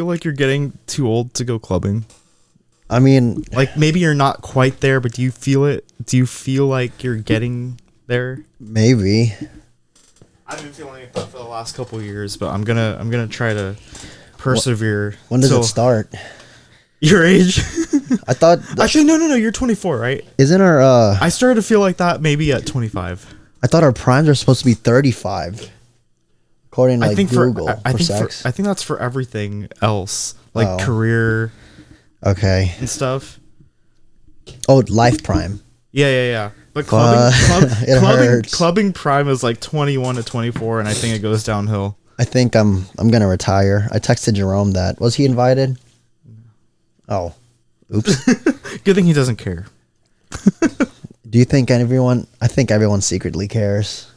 feel like you're getting too old to go clubbing? I mean, like maybe you're not quite there, but do you feel it? Do you feel like you're getting there? Maybe. I've been feeling it for the last couple of years, but I'm gonna try to persevere. When does it start? Your age? I thought. Actually, no. You're 24, right? Isn't our? I started to feel like that maybe at 25. I thought our primes are supposed to be 35. According to Google, I think that's for everything else, like career. Okay. And stuff. Oh, life prime. Yeah. But clubbing prime is like 21 to 24, and I think it goes downhill. I think I'm gonna retire. I texted Jerome that. Was he invited? Oh, oops. Good thing he doesn't care. Do you think everyone? I think everyone secretly cares.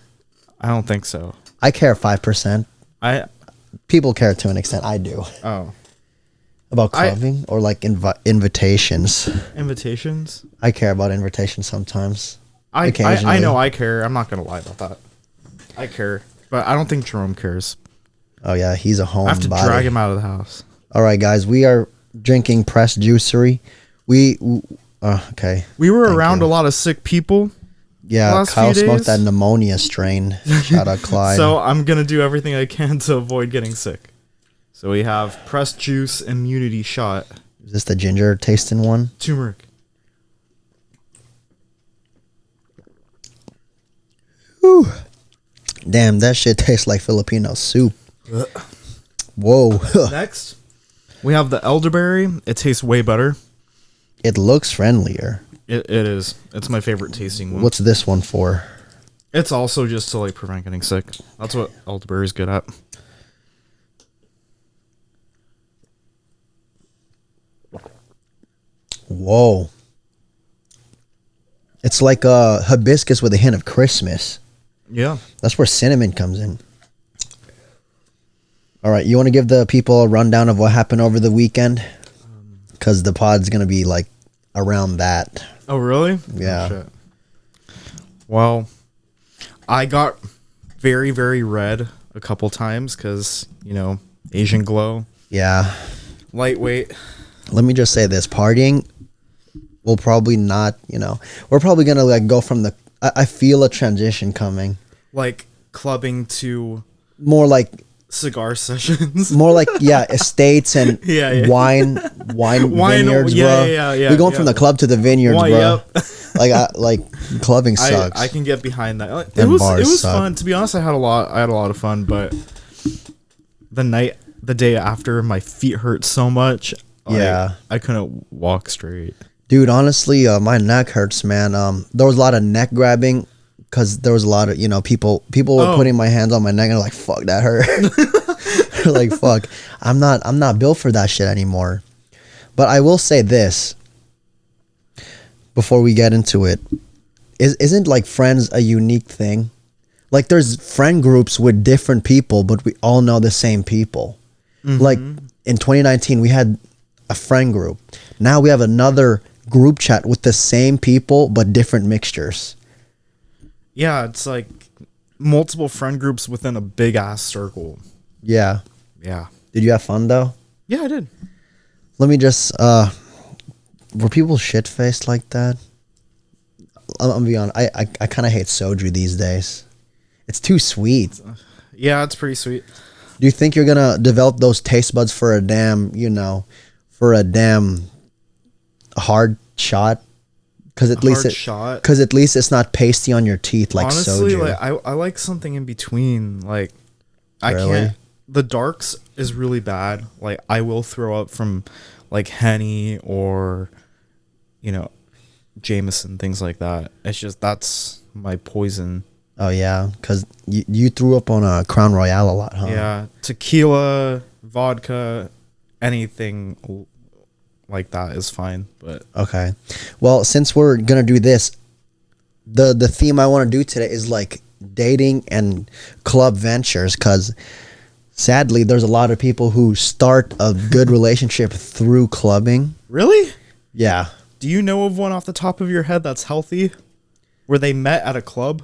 I don't think so. I care 5%. People care to an extent. I do. Oh. About clubbing or like invitations. Invitations? I care about invitations sometimes. I know I care. I'm not gonna lie about that. I care, but I don't think Jerome cares. Oh yeah, he's a homebody. I have to drag him out of the house. All right, guys, we are drinking Pressed Juicery. Okay. We were around a lot of sick people. Yeah, Kyle smoked that pneumonia strain. Shout out Clyde. So I'm gonna do everything I can to avoid getting sick. So we have Pressed Juice Immunity Shot. Is this the ginger tasting one? Turmeric. Whew. Damn, that shit tastes like Filipino soup. Whoa. Next, we have the elderberry. It tastes way better. It looks friendlier. It is. It's my favorite tasting one. What's this one for? It's also just to like prevent getting sick. That's what elderberry's good at. Whoa. It's like a hibiscus with a hint of Christmas. Yeah. That's where cinnamon comes in. All right, you want to give the people a rundown of what happened over the weekend? Because the pod's going to be like around that. Oh, really? Yeah. Oh, shit. Well, I got very, very red a couple times because, Asian glow. Yeah. Lightweight. Let me just say this. Partying will probably not, we're probably going to like go from the, I feel a transition coming. Like clubbing to... More like... cigar sessions. More like, estates and wine vineyards, bro. Yeah. We're going from the club to the vineyards, bro. Yep. like clubbing sucks. I can get behind that. It was fun. To be honest, I had a lot of fun, but the day after, my feet hurt so much. I couldn't walk straight. Dude, honestly, my neck hurts, man. There was a lot of neck grabbing. Because there was a lot of, people were putting my hands on my neck and like, fuck, that hurt. They're like, fuck, I'm not built for that shit anymore. But I will say this before we get into it. Isn't like friends a unique thing? Like there's friend groups with different people, but we all know the same people. Mm-hmm. Like in 2019, we had a friend group. Now we have another group chat with the same people, but different mixtures. Yeah, it's like multiple friend groups within a big ass circle. Yeah. Yeah. Did you have fun though? Yeah, I did. Let me just were people shit faced like that? I'm be honest. I kind of hate soju these days. It's too sweet. Yeah, it's pretty sweet. Do you think you're gonna develop those taste buds for a damn hard shot? Because at least it's not pasty on your teeth like honestly, soju. Like I like something in between. Like I really? can't. The darks is really bad. Like I will throw up from like Henny or Jameson, things like that. It's just that's my poison. Oh yeah, because you threw up on a Crown Royale a lot, huh? Yeah, tequila, vodka, anything like that is fine. But okay, well, since we're gonna do this, the theme I want to do today is like dating and club ventures, because sadly there's a lot of people who start a good relationship through clubbing. Really? Yeah. Do you know of one off the top of your head that's healthy, where they met at a club?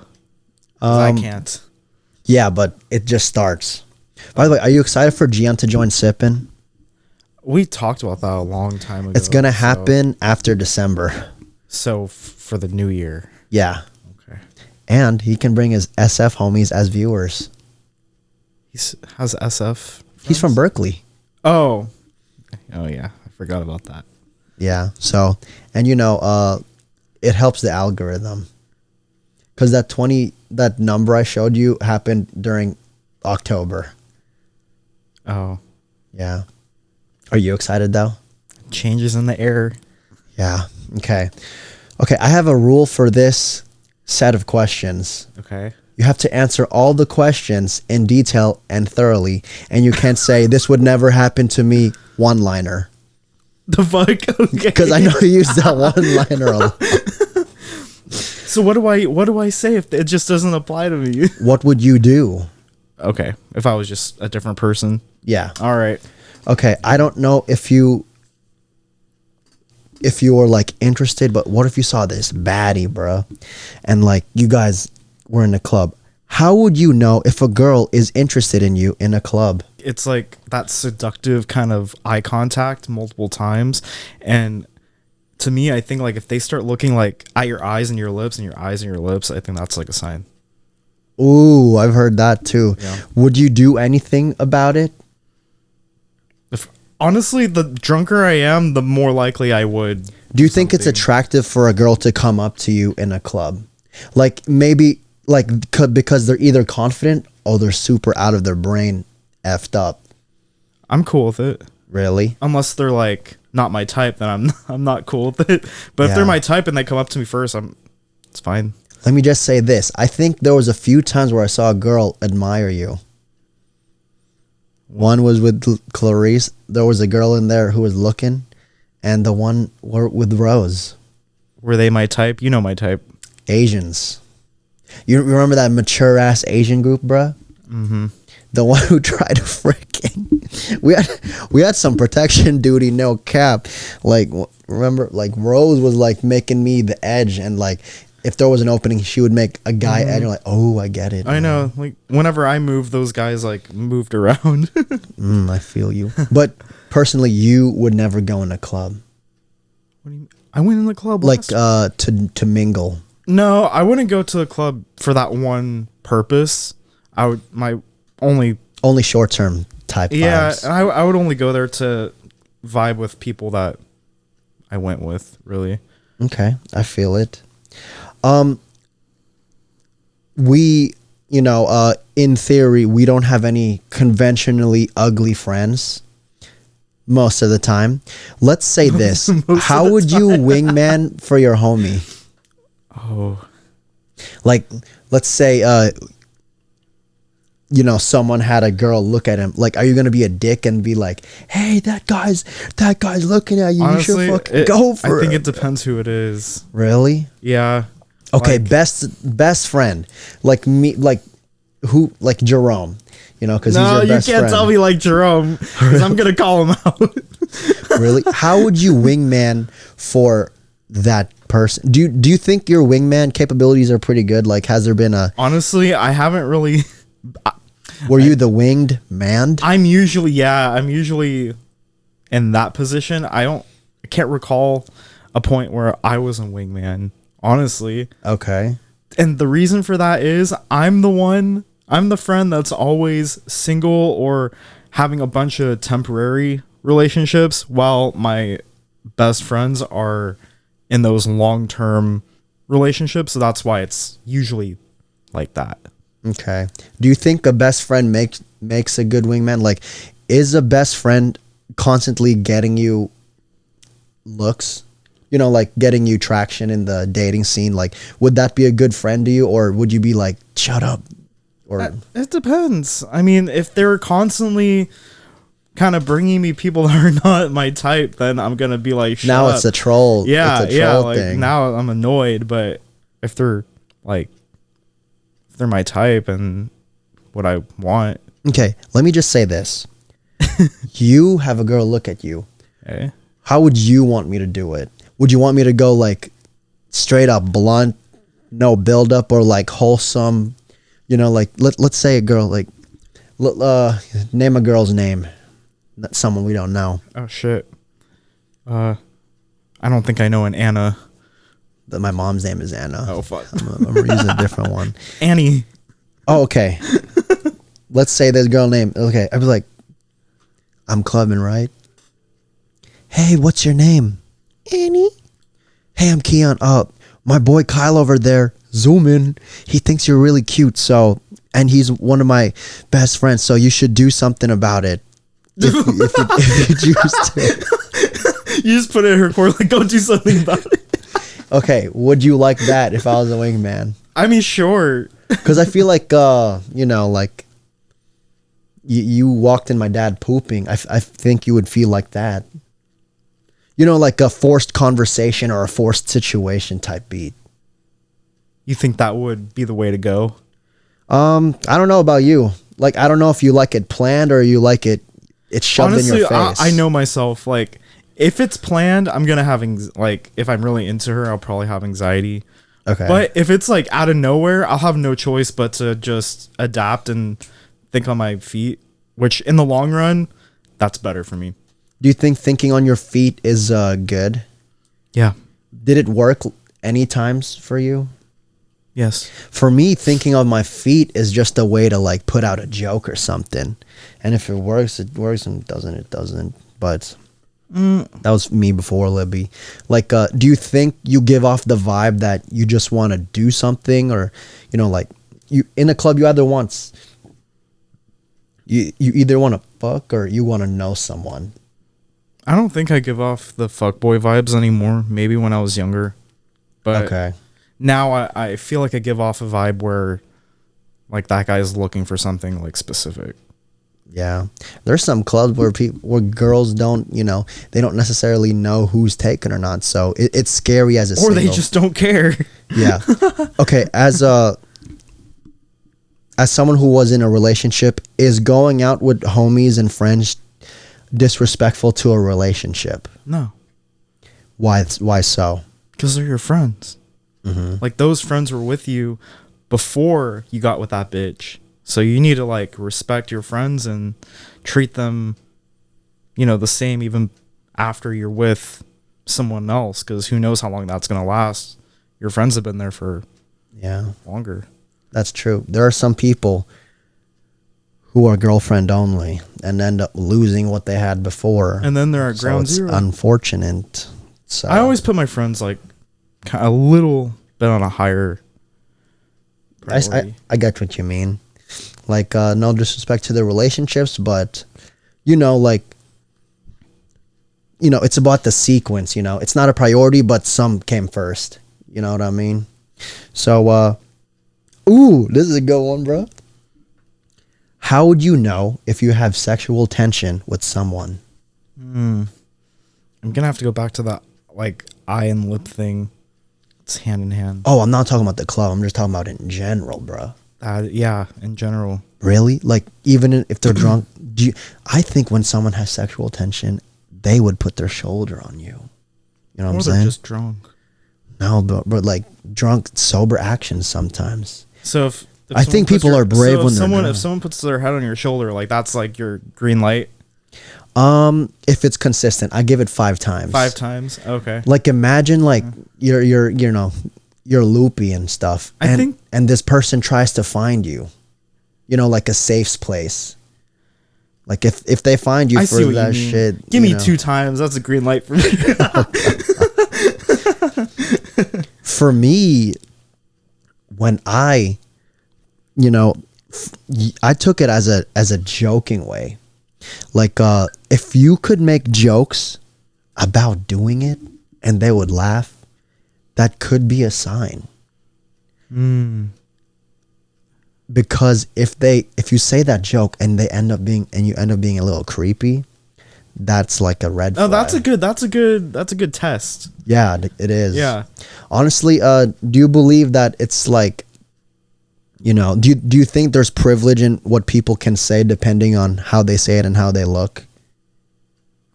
I can't. Yeah, but it just starts. By the way, are you excited for Gian to join Sippin? We talked about that a long time ago. It's gonna happen after December. So for the new year. Yeah. Okay. And he can bring his SF homies as viewers. How's SF? He's from Berkeley. Oh yeah, I forgot about that. Yeah. So, and it helps the algorithm. Because that number I showed you happened during October. Oh. Yeah. Are you excited though? Changes in the air. Yeah. Okay. Okay, I have a rule for this set of questions. Okay. You have to answer all the questions in detail and thoroughly, and you can't say this would never happen to me one-liner. The fuck? Okay. Because I know you use that one-liner a lot. So what do I say if it just doesn't apply to me? What would you do? Okay, if I was just a different person. Yeah. All right. Okay, I don't know if you were like interested, but what if you saw this baddie, bro, and like you guys were in a club? How would you know if a girl is interested in you in a club? It's like that seductive kind of eye contact multiple times, and to me, I think like if they start looking like at your eyes and your lips and your eyes and your lips, I think that's like a sign. Ooh, I've heard that too. Yeah. Would you do anything about it? Honestly, the drunker I am, the more likely I would. Do you think it's attractive for a girl to come up to you in a club? Like maybe like because they're either confident or they're super out of their brain effed up. I'm cool with it. Really? Unless they're like not my type, then I'm not cool with it. But if they're my type and they come up to me first, it's fine. Let me just say this. I think there was a few times where I saw a girl admire you. One was with Clarice. There was a girl in there who was looking, and the one with Rose. Were they my type? You know my type. Asians. You remember that mature ass Asian group, bruh? Mm-hmm. The one who tried to freaking. We had some protection duty, no cap. Like remember, like Rose was like making me the edge, and like if there was an opening, she would make a guy edge. Like, oh, I get it. I know. Like whenever I moved, those guys like moved around. I feel you. But personally, you would never go in a club. What do you mean? I went in the club like to mingle. No, I wouldn't go to the club for that one purpose. I would only short term type. Yeah, vibes. I would only go there to vibe with people that I went with. Really. Okay, I feel it. We, in theory, we don't have any conventionally ugly friends most of the time. Let's say this. How would you wingman for your homie? Oh. Like, let's say, someone had a girl look at him. Like, are you going to be a dick and be like, hey, that guy's looking at you. Honestly, you should fucking go for it. I think it depends who it is. Really? Yeah. Okay, best friend, like me, like who, like Jerome, because he's your best friend. No, you can't tell me like Jerome, because I'm gonna call him out. Really? How would you wingman for that person? Do you think your wingman capabilities are pretty good? Like, has there been a? Honestly, I haven't really. Were you the winged man? I'm usually in that position. I can't recall a point where I was a wingman. Honestly. Okay. And the reason for that is I'm the friend that's always single or having a bunch of temporary relationships while my best friends are in those long-term relationships. So that's why it's usually like that. Okay. Do you think a best friend makes a good wingman? Like, is a best friend constantly getting you looks? Like getting you traction in the dating scene. Like, would that be a good friend to you, or would you be like, shut up? Or it depends. I mean, if they're constantly kind of bringing me people that are not my type, then I'm gonna be like, shut now up. It's a troll. Yeah, it's a troll thing. Now I'm annoyed. But if they're my type and what I want. Okay, let me just say this. You have a girl look at you. Okay. How would you want me to do it? Would you want me to go like straight up blunt, no build up, or like wholesome? Like let's say a girl, like name a girl's name. Someone we don't know. Oh shit. I don't think I know an Anna. My mom's name is Anna. Oh fuck. I'm using a different one. Annie. Oh, okay. Let's say there's a girl named. Okay, I was like, I'm clubbing, right? Hey, what's your name? Annie. Hey, I'm Keon. My boy Kyle over there. Zoom in. He thinks you're really cute. So, and he's one of my best friends. So you should do something about it. If you choose to. You just put it in her corner, like, go do something about it. Okay, would you like that if I was a wingman? I mean, sure. Because I feel like, like you walked in my dad pooping. I think you would feel like that. Like a forced conversation or a forced situation type beat. You think that would be the way to go? I don't know about you. Like, I don't know if you like it planned or you like it's shoved in your face. I know myself. Like, if it's planned, I'm gonna have if I'm really into her, I'll probably have anxiety. Okay. But if it's like out of nowhere, I'll have no choice but to just adapt and think on my feet. Which in the long run, that's better for me. Do you think thinking on your feet is good? Yeah. Did it work any times for you? Yes. For me, thinking on my feet is just a way to like put out a joke or something. And if it works, it works, and it doesn't. But that was me before Libby. Like, do you think you give off the vibe that you just want to do something, or, like you in a club, you either want you either want to fuck or you want to know someone? I don't think I give off the fuckboy vibes anymore. Maybe when I was younger. But okay. Now I feel like I give off a vibe where like that guy's looking for something like specific. Yeah. There's some clubs where girls don't, they don't necessarily know who's taken or not. So it's scary as a Or they just don't care. Yeah. Okay. As someone who was in a relationship, is going out with homies and friends disrespectful to a relationship? No. Why so? Because they're your friends. Mm-hmm. Like, those friends were with you before you got with that bitch. So you need to like respect your friends and treat them, the same even after you're with someone else. Because who knows how long that's going to last. Your friends have been there for longer. That's true. There are some people who are girlfriend only and end up losing what they had before. And then they're at ground zero. Unfortunate. So I always put my friends like a little bit on a higher priority. I get what you mean. Like, no disrespect to the relationships, but, it's about the sequence, It's not a priority, but some came first. You know what I mean? So, this is a good one, bro. How would you know if you have sexual tension with someone? I'm going to have to go back to that, like, eye and lip thing. It's hand in hand. Oh, I'm not talking about the club. I'm just talking about it in general, bro. Yeah, in general. Really? Like, even if they're drunk? I think when someone has sexual tension, they would put their shoulder on you. You know what I'm saying? They're just drunk. No, but like drunk, sober actions sometimes. So if I think people are brave when they're drunk. If someone puts their head on your shoulder, like, that's like your green light. If it's consistent, I give it 5 times. 5 times? Okay. Like, imagine like you're loopy and stuff, and this person tries to find you, like a safe place. Like, if they find you for that shit, give me 2 times. That's a green light for me. For me, when I took it as a joking way. Like, if you could make jokes about doing it and they would laugh, that could be a sign. Because if you say that joke and you end up being a little creepy, that's like a red flag. Oh, that's a good test. Yeah, it is. Yeah. Honestly, do you believe that it's like, do you think there's privilege in what people can say depending on how they say it and how they look?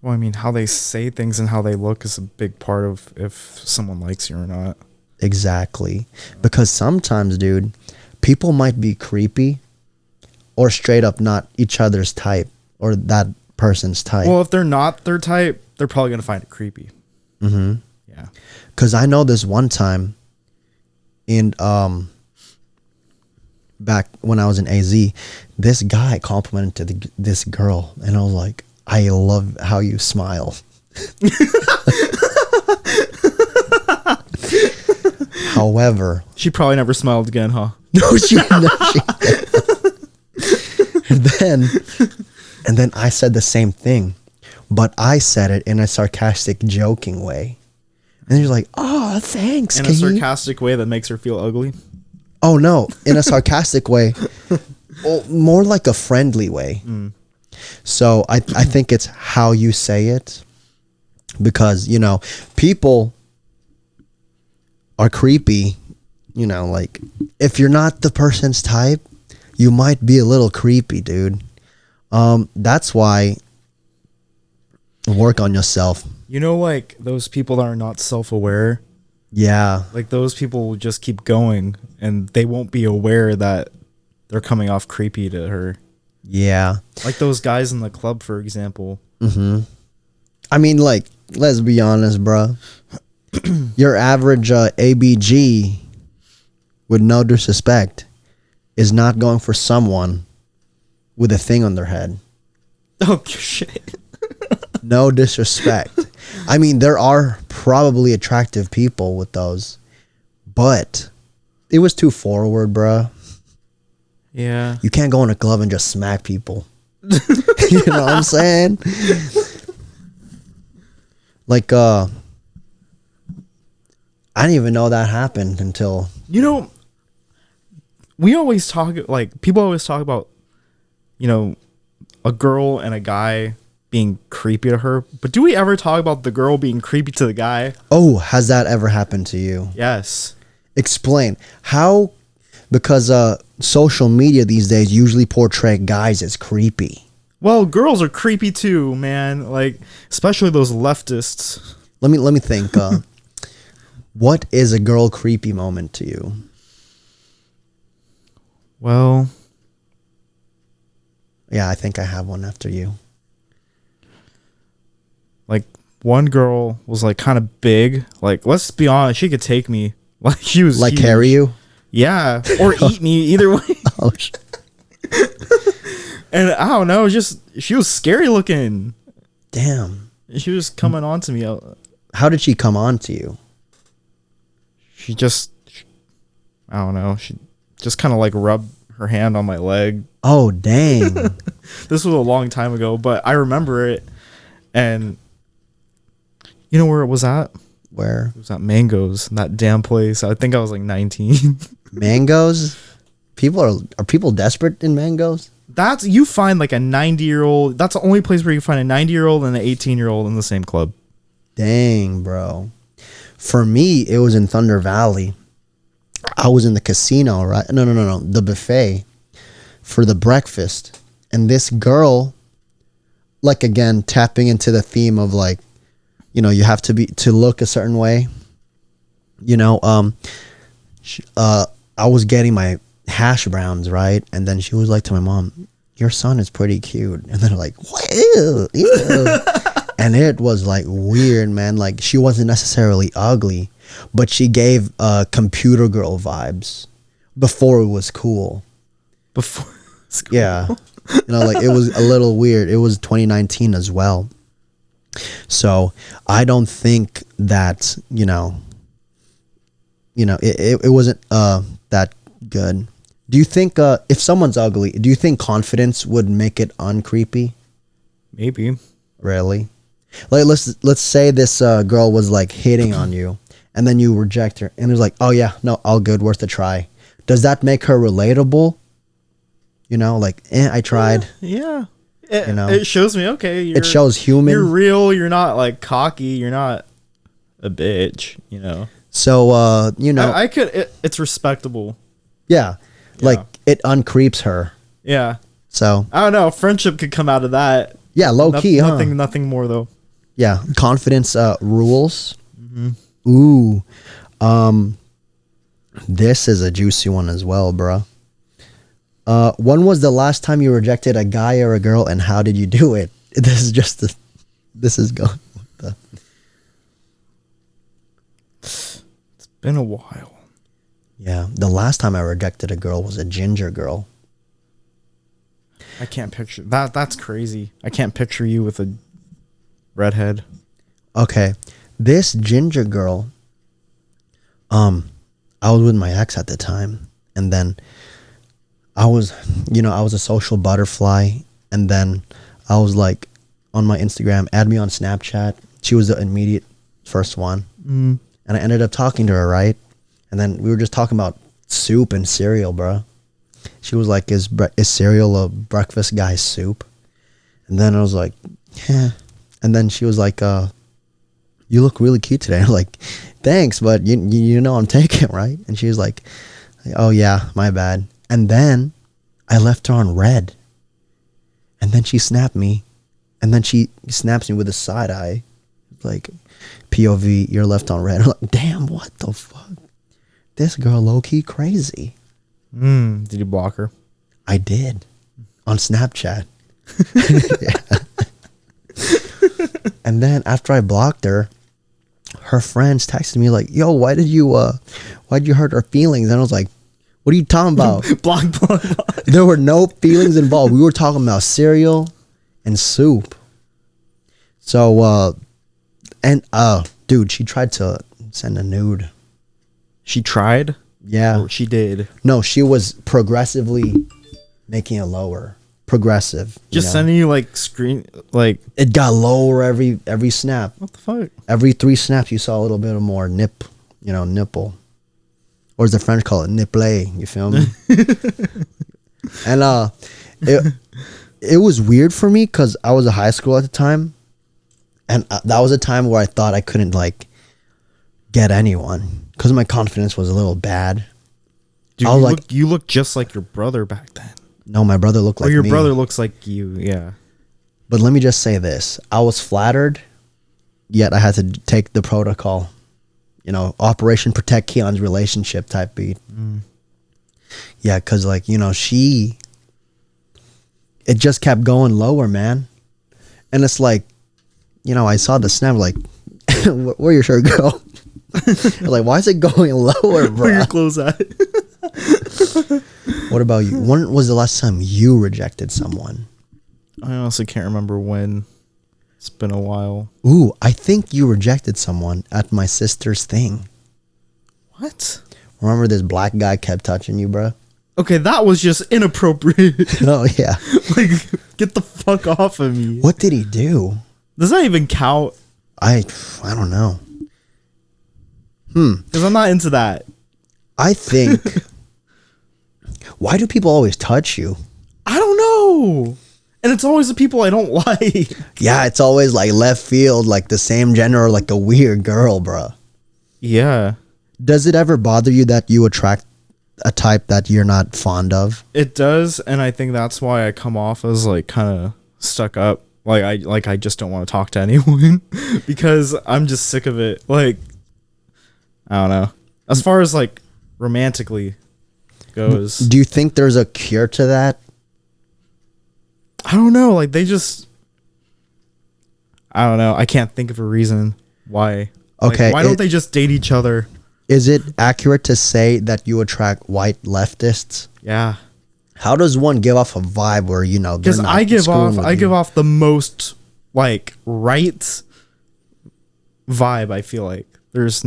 Well, I mean, how they say things and how they look is a big part of if someone likes you or not. Exactly. Because sometimes, dude, people might be creepy or straight up not each other's type or that person's type. Well, if they're not their type, they're probably gonna find it creepy. Mm-hmm. Yeah. Because I know this one time in back when I was in AZ, this guy complimented this girl, and I was like, I love how you smile. However, she probably never smiled again, huh? No, she and then I said the same thing, but I said it in a sarcastic, joking way. And you're like, oh, thanks. In a sarcastic way that makes her feel ugly? Oh, no. In a sarcastic way. Well, more like a friendly way. Mm. So I think it's how you say it. Because, you know, people are creepy. You know, like, if you're not the person's type, you might be a little creepy, dude. That's why work on yourself. You know, like those people that are not self-aware. Yeah. Like those people will just keep going and they won't be aware that they're coming off creepy to her. Yeah. Like those guys in the club, for example. Mm-hmm. I mean, like, let's be honest, bro. Your average ABG, with no disrespect, is not going for someone with a thing on their head. Oh, shit. No disrespect. I mean, there are probably attractive people with those, but it was too forward, bruh. Yeah. You can't go in a club and just smack people. You know what I'm saying? Like, I didn't even know that happened until... You know, we always talk, like, people always talk about, you know, a girl and a guy being creepy to her, but do we ever talk about the girl being creepy to the guy? Oh, has that ever happened to you? Yes. Explain how, because social media these days usually portray guys as creepy. Well, girls are creepy too, man. Like, especially those leftists. Let me think. What is a girl creepy moment to you? Well, yeah, I think I have one after you. Like, one girl was like kind of big. Like, let's be honest, she could take me. Like, she was like huge. Carry you? Yeah, or eat me, either way. Oh, and I don't know, just she was scary looking. Damn. She was coming on to me. How did she come on to you? She just, I don't know. She just kind of like rubbed her hand on my leg. Oh, dang. This was a long time ago, but I remember it. And you know where it was at? Where? It was at Mango's, that damn place. I think I was like 19. Mango's? Are people desperate in Mango's? You find like a 90-year-old. That's the only place where you find a 90-year-old and an 18-year-old in the same club. Dang, bro. For me, it was in Thunder Valley. I was in the casino, right? No. The buffet for the breakfast. And this girl, like, again, tapping into the theme of, like, you know, you have to look a certain way. You know, I was getting my hash browns, right? And then she was like to my mom, your son is pretty cute. And then like, what? Ew, ew. And it was like weird, man. Like, she wasn't necessarily ugly, but she gave computer girl vibes before it was cool. Before it was cool. Yeah. You know, like, it was a little weird. It was 2019 as well. So I don't think that, you know, it wasn't that good. Do you think if someone's ugly, do you think confidence would make it uncreepy? Maybe. Really? Like, let's say this girl was like hitting on you, and then you reject her, and it's like, oh yeah, no, all good, worth a try. Does that make her relatable? You know, like, I tried. Yeah. You know, it shows me, okay, it shows human. You're real. You're not like cocky. You're not a bitch. You know. So you know, I could. It's respectable. Yeah, like, it uncreeps her. Yeah. So I don't know. Friendship could come out of that. Yeah, low key, huh? Nothing more though. Yeah, confidence rules. Mm-hmm. Ooh, this is a juicy one as well, bro. When was the last time you rejected a guy or a girl, and how did you do it? This is just the. This is going. What the? It's been a while. Yeah, the last time I rejected a girl was a ginger girl. I can't picture that. That's crazy. I can't picture you with a redhead. Okay, this ginger girl. I was with my ex at the time, and then I was a social butterfly, and then I was like on my Instagram, add me on Snapchat. She was the immediate first one, and I ended up talking to her, right? And then we were just talking about soup and cereal, bro. She was like, "Is cereal a breakfast guy's soup?" And then I was like, "Yeah." And then she was like, "You look really cute today." I'm like, "Thanks, but you know I'm taken, right?" And she was like, "Oh yeah, my bad." And then I left her on red. And then she snapped me. And then she snaps me with a side eye. Like, POV, you're left on red. I'm like, damn, what the fuck? This girl low-key crazy. Did you block her? I did. On Snapchat. And then after I blocked her, her friends texted me like, "Yo, why'd you hurt her feelings?" And I was like, "What are you talking about?" block. There were no feelings involved. We were talking about cereal and soup. So, dude, she tried to send a nude. She tried? Yeah. Or she did? No, she was progressively making it lower. Progressive. Just sending you like screen, like. It got lower every snap. What the fuck? Every 3 snaps, you saw a little bit of more nipple. Or as the French call it, nipple. You feel me? And it was weird for me because I was in high school at the time, and that was a time where I thought I couldn't like get anyone because my confidence was a little bad. Dude, I was you look just like your brother back then. No, my brother looked like me. Or your brother looks like you, yeah. But let me just say this: I was flattered, yet I had to take the protocol. Operation Protect Keon's relationship type beat. Yeah, because it just kept going lower, man. And it's like, I saw the snap like, where your shirt go? I was like, why is it going lower, bro? Where your clothes at? What about you? When was the last time you rejected someone? I honestly can't remember when. It's been a while. Ooh, I think you rejected someone at my sister's thing. What? Remember this black guy kept touching you, bro? Okay, that was just inappropriate. Oh, yeah. Like, get the fuck off of me. What did he do? Does that even count? I don't know. Because I'm not into that. I think... Why do people always touch you? I don't know. And it's always the people I don't like. Yeah, it's always like left field, like the same gender, or like a weird girl, bro. Yeah. Does it ever bother you that you attract a type that you're not fond of? It does, and I think that's why I come off as like kind of stuck up. I just don't want to talk to anyone because I'm just sick of it. Like, I don't know. As far as like romantically goes. Do you think there's a cure to that? I don't know. Like I don't know. I can't think of a reason why. Okay. Why don't they just date each other? Is it accurate to say that you attract white leftists? Yeah. How does one give off a vibe where, because I give off the most like right vibe. I feel like there's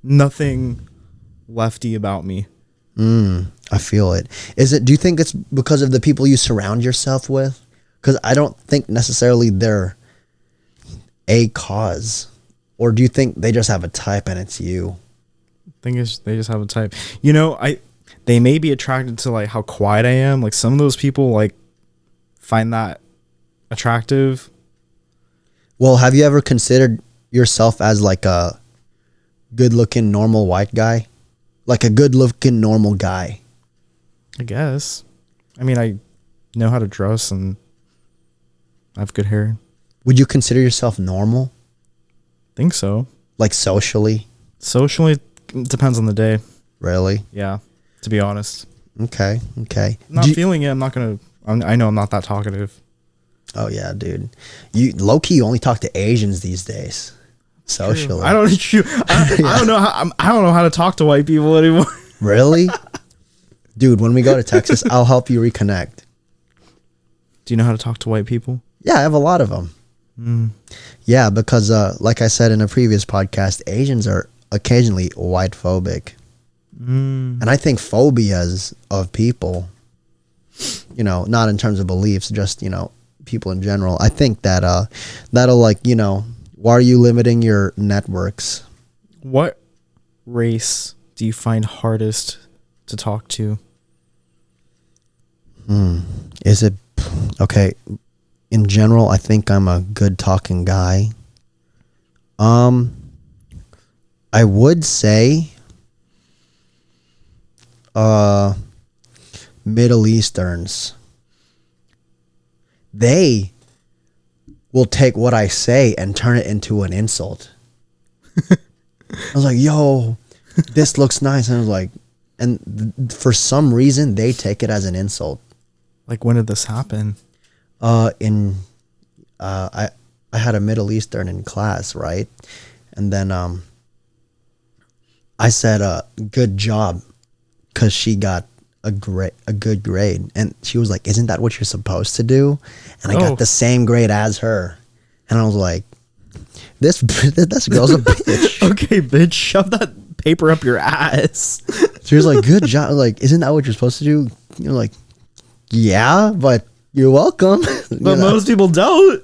nothing lefty about me. I feel it. Do you think it's because of the people you surround yourself with? Because I don't think necessarily they're a cause. Or do you think they just have a type and it's you? I think they just have a type. They may be attracted to like how quiet I am. Like some of those people like find that attractive. Well, have you ever considered yourself as like a good-looking normal white guy? Like a good-looking normal guy? I guess. I mean, I know how to dress and I have good hair. Would you consider yourself normal? Think so. Like socially? Socially, it depends on the day. Really? Yeah, to be honest. Okay. Not feeling it. I'm not going to... I know I'm not that talkative. Oh yeah, dude. You low key you only talk to Asians these days. Socially. I don't know I don't know how to talk to white people anymore. Really? Dude, when we go to Texas, I'll help you reconnect. Do you know how to talk to white people? Yeah, I have a lot of them. Yeah, because like I said in a previous podcast, Asians are occasionally white phobic. And I think phobias of people, you know, not in terms of beliefs, just, you know, people in general. I think that that'll, like, you know, why are you limiting your networks? What race do you find hardest to talk to? Is it okay? In general, I think I'm a good talking guy. I would say Middle Easterns. They will take what I say and turn it into an insult. I was like, yo, this looks nice. And I was like, and for some reason they take it as an insult. Like, when did this happen? I had a Middle Eastern in class, right? And then I said good job, because she got a good grade, and she was like, isn't that what you're supposed to do? And I got the same grade as her, and I was like, this girl's a bitch. Okay, bitch, shove that paper up your ass. She was like, good job. Like, isn't that what you're supposed to do? You're like, yeah, but you're welcome. But most people don't.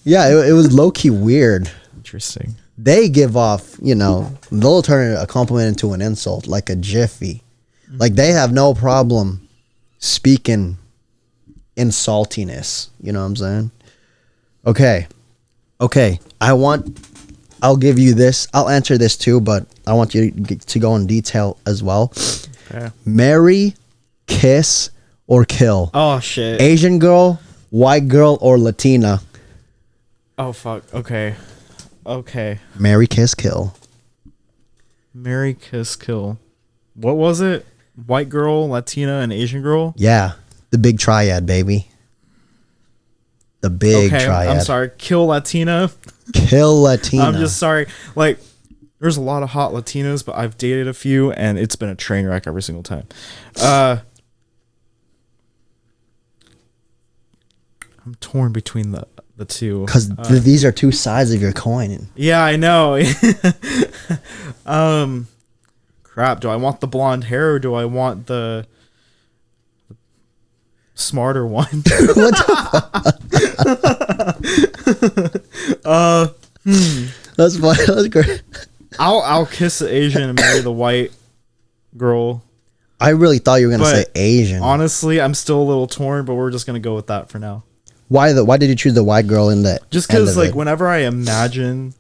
Yeah, it was low-key weird. Interesting. They give off, you know, they'll turn a compliment into an insult, like a jiffy. Like, they have no problem speaking in saltiness. You know what I'm saying? Okay. I'll give you this. I'll answer this too, but I want you to go in detail as well. Okay. Marry, kiss, or kill. Oh, shit. Asian girl, white girl, or Latina. Oh, fuck. Okay. Marry, kiss, kill. Marry, kiss, kill. What was it? White girl, Latina, and Asian girl? Yeah. The big triad, baby. The big triad. I'm sorry. Kill Latina. Kill Latina. I'm just sorry. Like, there's a lot of hot Latinas, but I've dated a few, and it's been a train wreck every single time. I'm torn between the two. Because these are two sides of your coin. Yeah, I know. Crap. Do I want the blonde hair, or do I want the smarter one? What the That's fine. That's great. I'll kiss the Asian and marry the white girl. I really thought you were gonna say Asian. Honestly, I'm still a little torn, but we're just gonna go with that for now. Why did you choose the white girl in the just because, like, whenever I imagine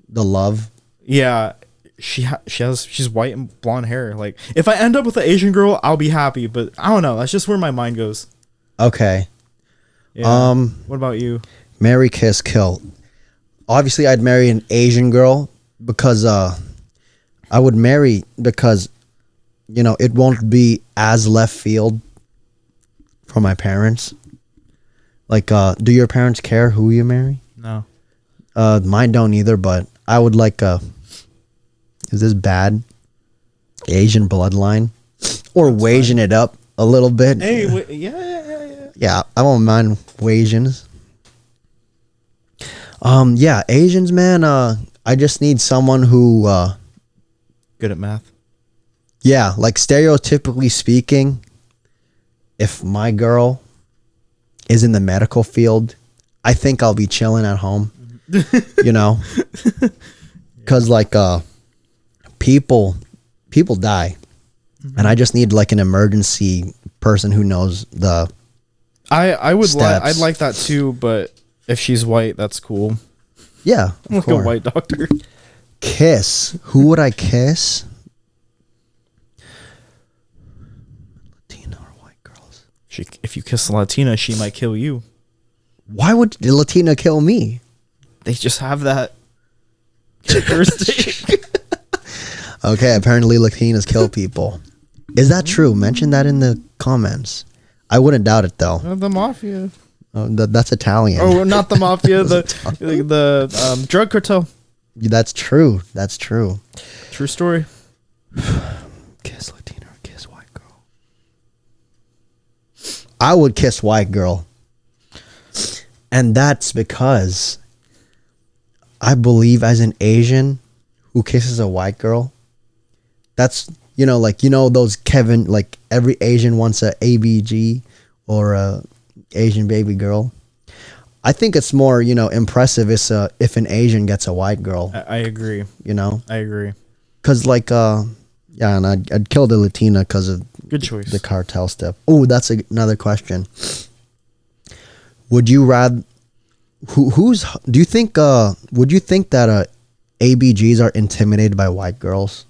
the love, yeah, she's white and blonde hair. Like, if I end up with an Asian girl, I'll be happy, but I don't know, that's just where my mind goes. Okay. Yeah. What about you? Marry, kiss, kill. Obviously, I'd marry an Asian girl because I would marry because, you know, it won't be as left field for my parents. Like, do your parents care who you marry? No. Mine don't either, but I would like is this bad? Asian bloodline? Or Wasian it up a little bit. Hey, yeah. Yeah, I won't mind Wasians. Yeah, Asians, man, I just need someone who good at math. Yeah, like, stereotypically speaking, if my girl is in the medical field, I think I'll be chilling at home. You know? Because, like, people die. And I just need, like, an emergency person who knows the I would steps. I'd like that too, but if she's white, that's cool. Yeah, I'm like a white doctor. Kiss. Who would I kiss? Latina or white girls? If you kiss a Latina, she might kill you. Why would the Latina kill me? They just have that characteristic. Okay, apparently Latinas kill people. Is that true? Mention that in the comments. I wouldn't doubt it, though. The mafia. Oh, that's Italian. Oh, not the mafia, the drug cartel. That's true. That's true. True story. Kiss Latina or kiss white girl? I would kiss white girl. And that's because I believe as an Asian who kisses a white girl, that's, like, those Kevin, like every Asian wants a ABG or a Asian baby girl. I think it's more, impressive if an Asian gets a white girl. I agree. I agree. Because, like, and I'd kill the Latina because of good choice. The cartel stuff. Oh, that's another question. Would you rather? Do you think? Would you think that ABGs are intimidated by white girls?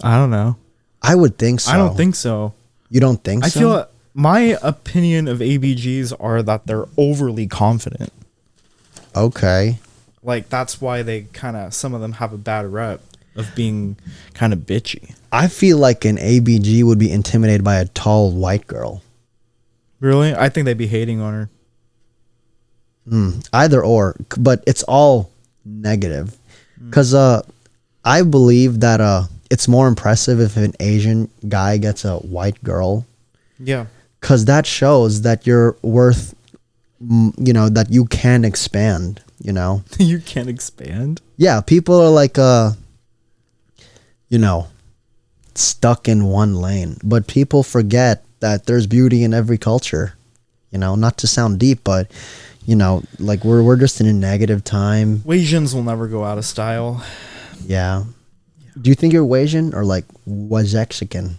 I don't know. I would think so. I don't think so. You don't think so? I feel my opinion of ABGs are that they're overly confident. Okay. Like that's why some of them have a bad rep of being kind of bitchy. I feel like an ABG would be intimidated by a tall white girl. Really? I think they'd be hating on her. Either or, but it's all negative. Because I believe that it's more impressive if an Asian guy gets a white girl. Yeah. Because that shows that you're worth, that you can expand, You can expand? Yeah, people are like, stuck in one lane. But people forget that there's beauty in every culture. Not to sound deep, but, like we're just in a negative time. Asians will never go out of style. Yeah. Do you think you're Asian or like Wazexican?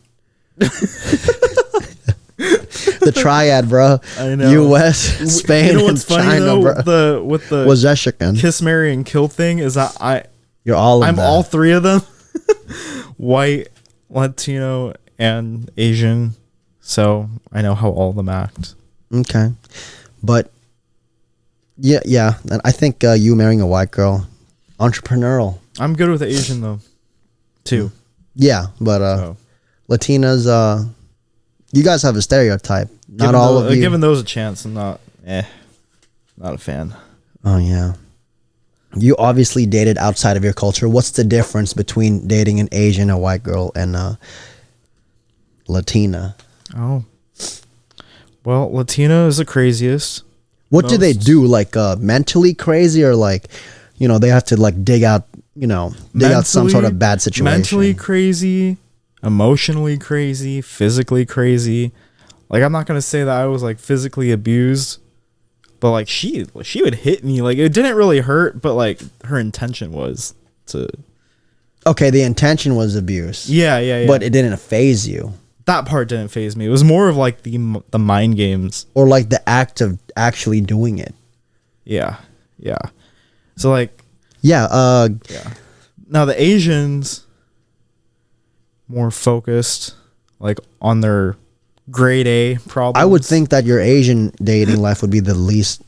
The triad, bro. I know. U.S., Spain, and China, bro. With the Wazexican. Kiss, marry, and kill thing is that I'm all three of them. White, Latino, and Asian. So I know how all of them act. Okay. But yeah. And I think you marrying a white girl, entrepreneurial. I'm good with the Asian though, too. Yeah, but Latinas, you guys have a stereotype. Not all of you. Giving those a chance, I'm not a fan. Oh yeah. You obviously dated outside of your culture. What's the difference between dating an Asian, a white girl, and a Latina? Oh. Well, Latina is the craziest. What do they do? Like mentally crazy, or like, they have to like dig out some sort of bad situation. Mentally crazy, emotionally crazy, physically crazy. Like I'm not gonna say that I was like physically abused, but like she would hit me. Like it didn't really hurt, but like her intention was to. Okay, the intention was abuse. Yeah. But it didn't faze you. That part didn't faze me. It was more of like the mind games, or like the act of actually doing it. Yeah. So like. Yeah. Now the Asians more focused like on their grade A problems. I would think that your Asian dating life would be the least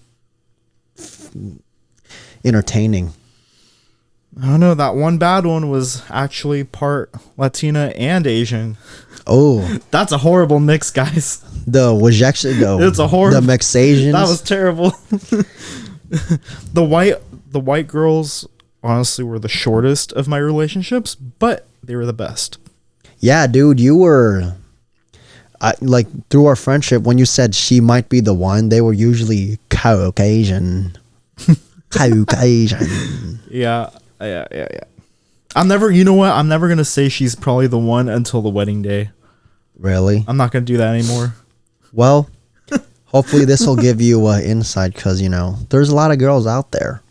entertaining. I don't know. That one bad one was actually part Latina and Asian. Oh, that's a horrible mix, guys. It's a horrible. The mixed Asians. That was terrible. The white girls honestly were the shortest of my relationships, but they were the best. Yeah, dude, you were. Like through our friendship, when you said she might be the one, they were usually Caucasian. Caucasian. Yeah. I'm never. You know what? I'm never gonna say she's probably the one until the wedding day. Really? I'm not gonna do that anymore. Well, hopefully this will give you insight, because there's a lot of girls out there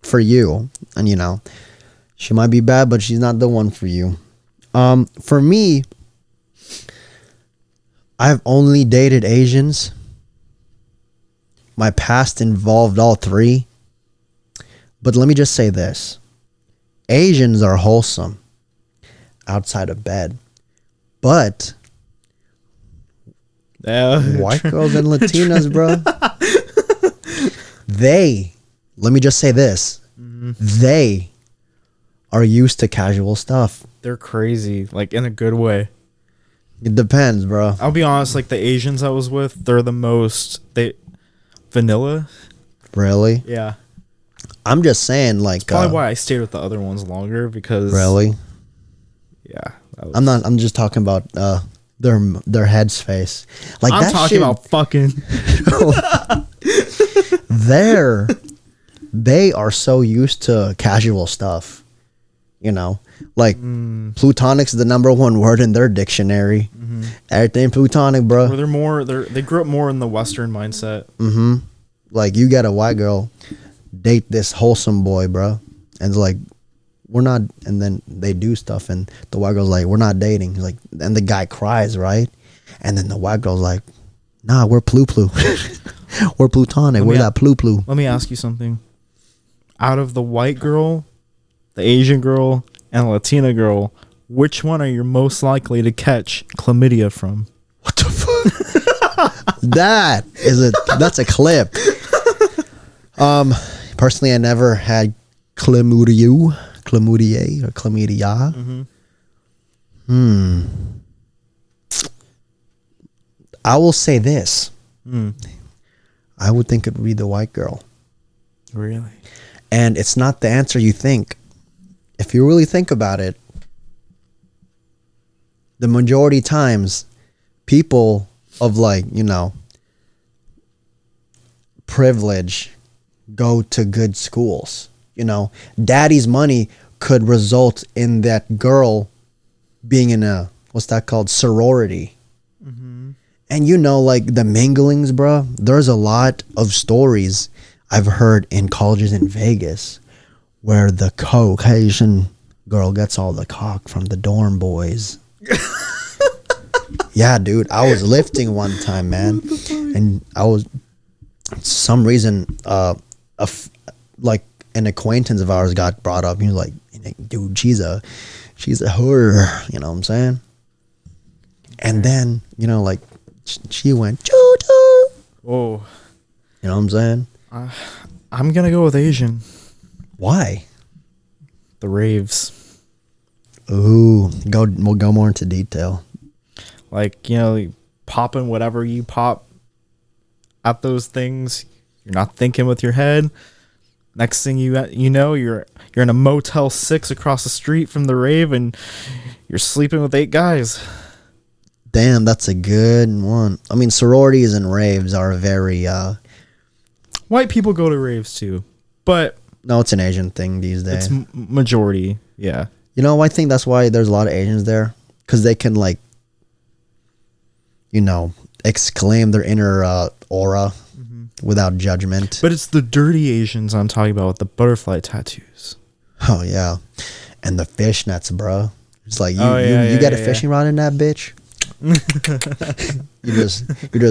for you, and she might be bad, but she's not the one for you. For me, I've only dated Asians. My past involved all three. But let me just say this. Asians are wholesome outside of bed. But white girls and Latinas, bro, let me just say this. Mm-hmm. They are used to casual stuff. They're crazy, like in a good way. It depends, bro. I'll be honest, like the Asians I was with, they're the most vanilla. Really? Yeah. I'm just saying, like, Probably why I stayed with the other ones longer because. Really? Yeah. I'm not. I'm just talking about their head space. Like I'm that talking shit, about fucking. they are so used to casual stuff, you know, like plutonics is the number one word in their dictionary. Everything plutonic, bro. Or they grew up more in the Western mindset. Like, you get a white girl, date this wholesome boy, bro, and it's like, we're not. And then they do stuff, and the white girl's like, we're not dating. He's like, and the guy cries, right? And then the white girl's like, nah, we're plu. We're plutonic. We're that plu. Let me ask you something. Out of the white girl, the Asian girl, and the Latina girl, which one are you most likely to catch chlamydia from? What the fuck? That's a clip. Personally, I never had chlamydia or chlamydia. I will say this. I would think it would be the white girl. Really? And it's not the answer you think. If you really think about it, the majority times, people of, like, you know, privilege go to good schools. You know, daddy's money could result in that girl being in a, what's that called, sorority. And, you know, like, the minglings, bro, there's a lot of stories I've heard in colleges in Vegas where the Caucasian girl gets all the cock from the dorm boys. Yeah, dude, I was lifting one time, man, and I was, some reason, like, an acquaintance of ours got brought up. He was like, dude, she's a whore, you know what I'm saying? And then, you know, like, she went, choo-choo. Oh. You know what I'm saying? I'm gonna go with Asian. Why? The raves. Ooh, we'll go more into detail. Like, you know, popping whatever you pop at those things. You're not thinking with your head. Next thing you know, you're in a Motel 6 across the street from the rave, and you're sleeping with 8 guys. Damn, that's a good one. I mean, sororities and raves are very... White people go to raves too, but... No, it's an Asian thing these days. It's majority, yeah. You know, I think that's why there's a lot of Asians there. Because they can, like, you know, exclaim their inner aura without judgment. But it's the dirty Asians I'm talking about with the butterfly tattoos. Oh, yeah. And the fishnets, bro. It's like, you got a fishing rod in that bitch? you just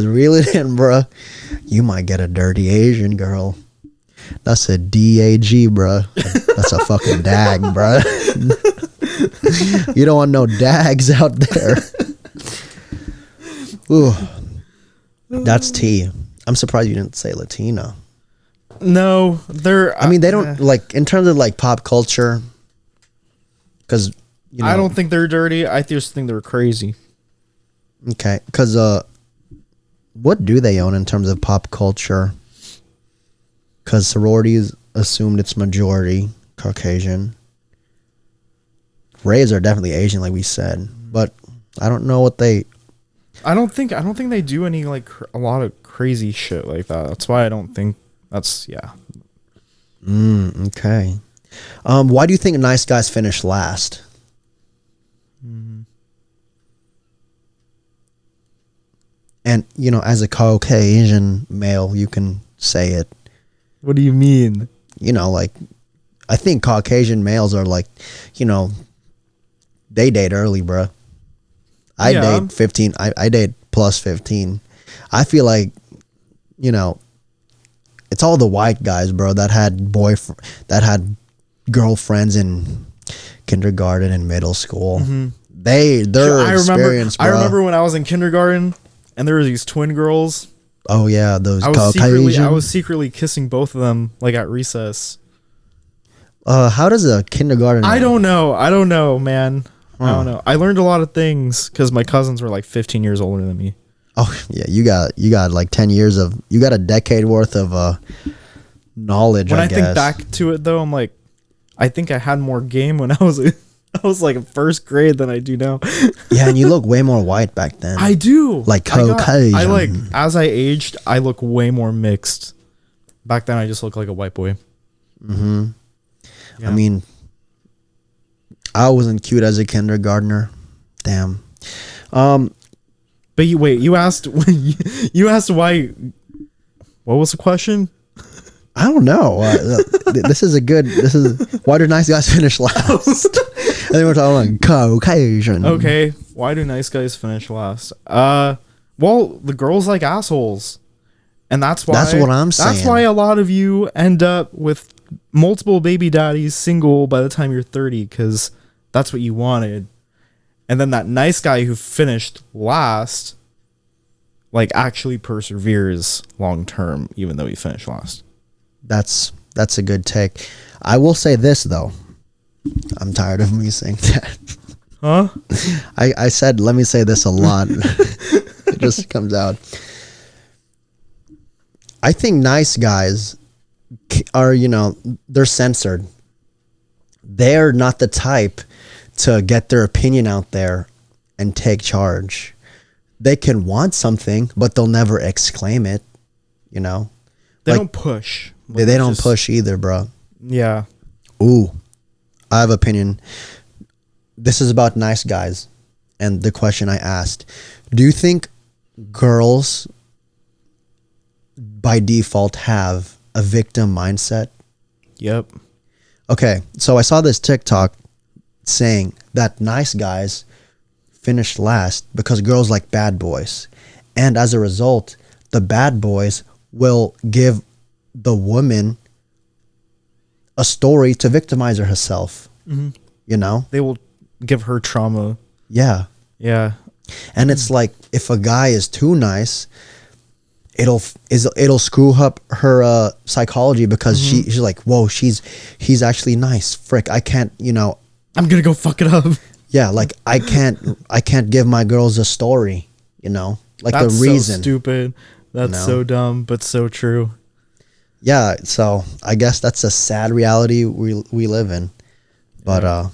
reel it in, bro. You might get a dirty Asian girl. That's a DAG, bro. That's a fucking dag, bro. You don't want no dags out there. Ooh, that's tea. I'm surprised you didn't say Latina. No, they're... I mean, they don't, like, in terms of, like, pop culture, because, you know... I don't think they're dirty. I just think they're crazy. Okay, because what do they own in terms of pop culture? Because sororities assumed it's majority Caucasian. Raves are definitely Asian, like we said, but I don't know what they... I don't think they do any, like, a lot of crazy shit like that. That's why I don't think that's... Yeah. Okay. Why do you think nice guys finish last? And, you know, as a Caucasian male, you can say it. What do you mean? You know, like, I think Caucasian males are like, you know, they date early, bro. I date 15. I date plus 15. I feel like, you know, it's all the white guys, bro, that had girlfriends in kindergarten and middle school. Their experience, bro. I remember when I was in kindergarten and there were these twin girls. Oh yeah, those Caucasian. I was secretly kissing both of them, like, at recess. How does a kindergarten... I don't know, man. I don't know. I learned a lot of things because my cousins were like 15 years older than me. Oh yeah, you got like 10 years of, you got a decade worth of knowledge. When I guess. think back to it though, I'm like, I think I had more game when I was like in first grade than I do now. Yeah, and you look way more white back then. I do. Like Caucasian. I like, as I aged, I look way more mixed. Back then I just looked like a white boy. Mm-hmm. Yeah. I mean, I wasn't cute as a kindergartner. Damn. But you asked you asked why. What was the question? I don't know. This is why do nice guys finish last? I think we're talking about Caucasian. Okay, why do nice guys finish last? Well, the girls like assholes, and that's why. That's what I'm saying. That's why a lot of you end up with multiple baby daddies, single by the time you're 30, because that's what you wanted. And then that nice guy who finished last, like, actually perseveres long term, even though he finished last. That's a good take. I will say this though. I'm tired of me saying that. Huh? I said let me say this a lot. It just comes out. I think nice guys are, they're censored. They're not the type to get their opinion out there and take charge. They can want something, but they'll never exclaim it, They don't push. They don't push either, bro. Yeah. Ooh, I have opinion. This is about nice guys. And the question I asked, do you think girls by default have a victim mindset? Yep. Okay, so I saw this TikTok saying that nice guys finished last because girls like bad boys. And as a result, the bad boys will give the woman a story to victimize herself. Mm-hmm. They will give her trauma. Yeah. Yeah. And it's like, if a guy is too nice, it'll screw up her psychology because she's like, whoa, he's actually nice. Frick, I can't, I'm gonna go fuck it up. Yeah, like I can't give my girls a story, like That's the reason. so stupid. That's so dumb, but so true. Yeah, so I guess that's a sad reality we live in. But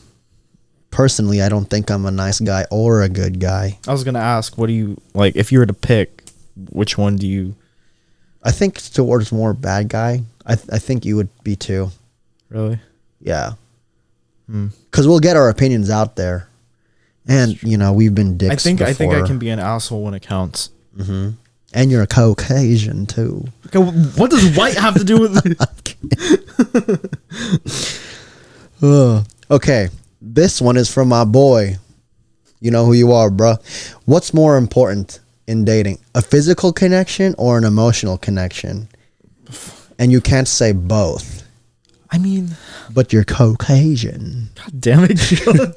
personally, I don't think I'm a nice guy or a good guy. I was gonna ask, what do you like if you were to pick? Which one do you? I think towards more bad guy. I think you would be too. Really? Yeah. Because we'll get our opinions out there, and we've been dicks. I think I can be an asshole when it counts. Mm-hmm. And you're a Caucasian too. Okay, what does white have to do with it? Okay, this one is from my boy. You know who you are, bro. What's more important in dating, a physical connection or an emotional connection? And you can't say both. I mean, but you're Caucasian. God damn it, John.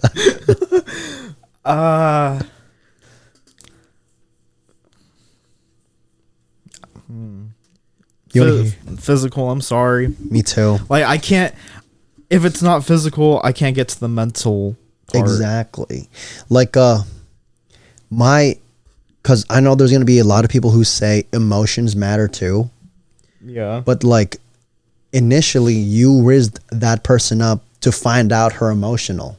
Physical, I'm sorry. Me too. Like, I can't, if it's not physical, I can't get to the mental part. Exactly. Like, because I know there's going to be a lot of people who say emotions matter too. Yeah. But like, initially you rizzed that person up to find out her emotional.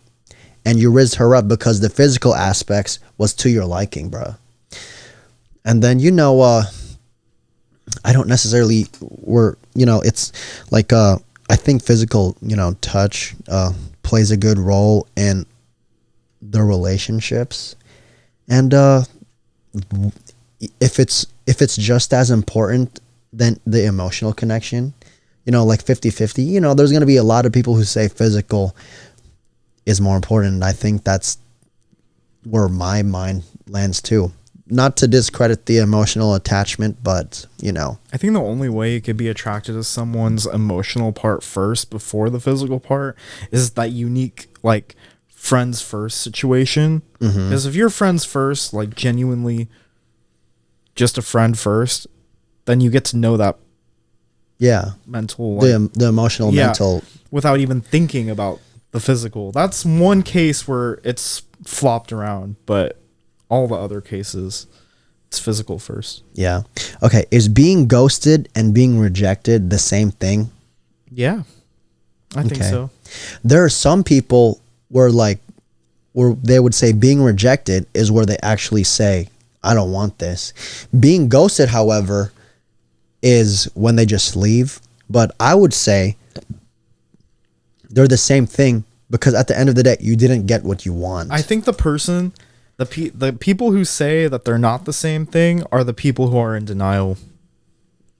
And you rizzed her up because the physical aspects was to your liking, bro. And then, I don't necessarily it's like, I think physical, touch, plays a good role in the relationships. And, if it's just as important than the emotional connection, like 50-50, there's going to be a lot of people who say physical is more important. And I think that's where my mind lands too. Not to discredit the emotional attachment, but, I think the only way you could be attracted to someone's emotional part first before the physical part is that unique, like, friends first situation. Because if you're friends first, like, genuinely just a friend first, then you get to know that mental, like, the emotional, mental, without even thinking about the physical. That's one case where it's flopped around, but all the other cases, It's physical first. Yeah. Okay. Is being ghosted and being rejected the same thing? Yeah, I think so. There are some people where they would say being rejected is where they actually say, I don't want this. Being ghosted, however, is when they just leave. But I would say they're the same thing because at the end of the day, you didn't get what you want. I think the people who say that they're not the same thing are the people who are in denial.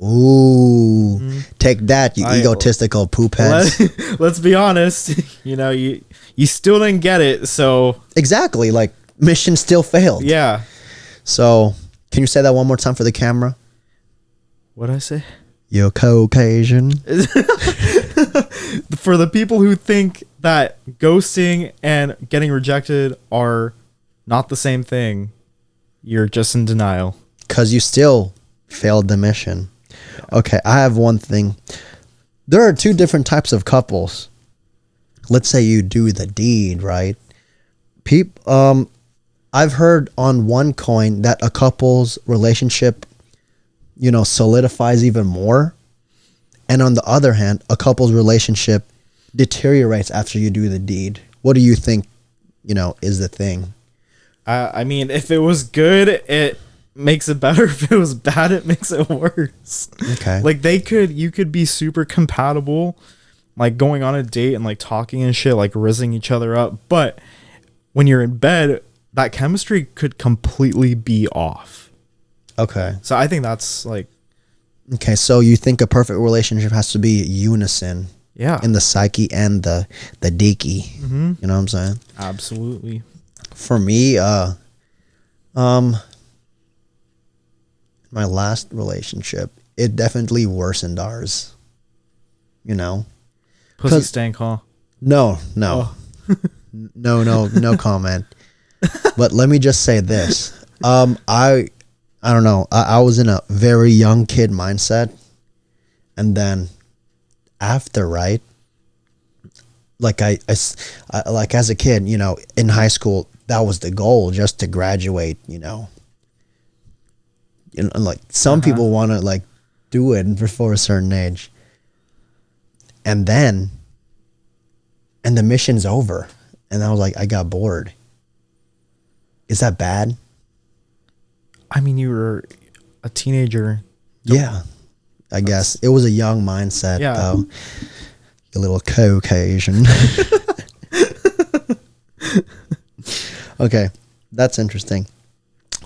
Ooh, take that, you egotistical poop heads. Let's be honest. You still didn't get it, so exactly. Like mission still failed. Yeah. So, can you say that one more time for the camera? What'd I say? You're Caucasian. For the people who think that ghosting and getting rejected are not the same thing, you're just in denial. Because you still failed the mission. Yeah. Okay, I have one thing. There are two different types of couples. Let's say you do the deed, right? I've heard on one coin that a couple's relationship, solidifies even more. And on the other hand, a couple's relationship deteriorates after you do the deed. What do you think, is the thing? I mean, if it was good, it makes it better. If it was bad, it makes it worse. Okay. Like you could be super compatible, like going on a date and like talking and shit, like rizzing each other up. But when you're in bed, that chemistry could completely be off. Okay. So I think that's like. Okay, so you think a perfect relationship has to be unison. Yeah. In the psyche and the deeki. Mm-hmm. You know what I'm saying? Absolutely. For me, my last relationship, it definitely worsened ours. Pussy stank, huh? No. Oh. No comment. But let me just say this. I don't know. I was in a very young kid mindset. And then after, right? Like I like as a kid, in high school, that was the goal, just to graduate, like some people want to like do it before a certain age. And then, the mission's over. And I was like, I got bored. Is that bad? I mean, you were a teenager. Yeah, I guess. It was a young mindset, though. You little Caucasian. Okay, that's interesting.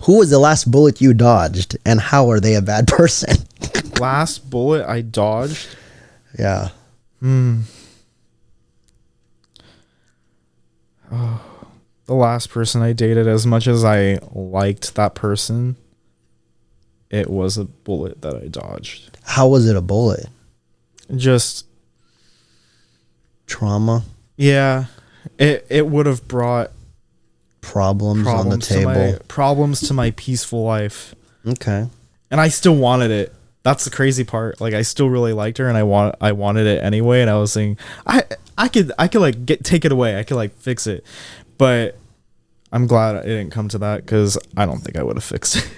Who was the last bullet you dodged, and how are they a bad person? Last bullet I dodged? Yeah. Oh, the last person I dated, as much as I liked that person, it was a bullet that I dodged. How was it a bullet? Just trauma. Yeah, it would have brought problems on the table. Problems to my peaceful life. Okay. And I still wanted it. That's the crazy part. Like I still really liked her, and I wanted it anyway. And I was saying, I could like take it away. I could like fix it, but I'm glad it didn't come to that because I don't think I would have fixed it.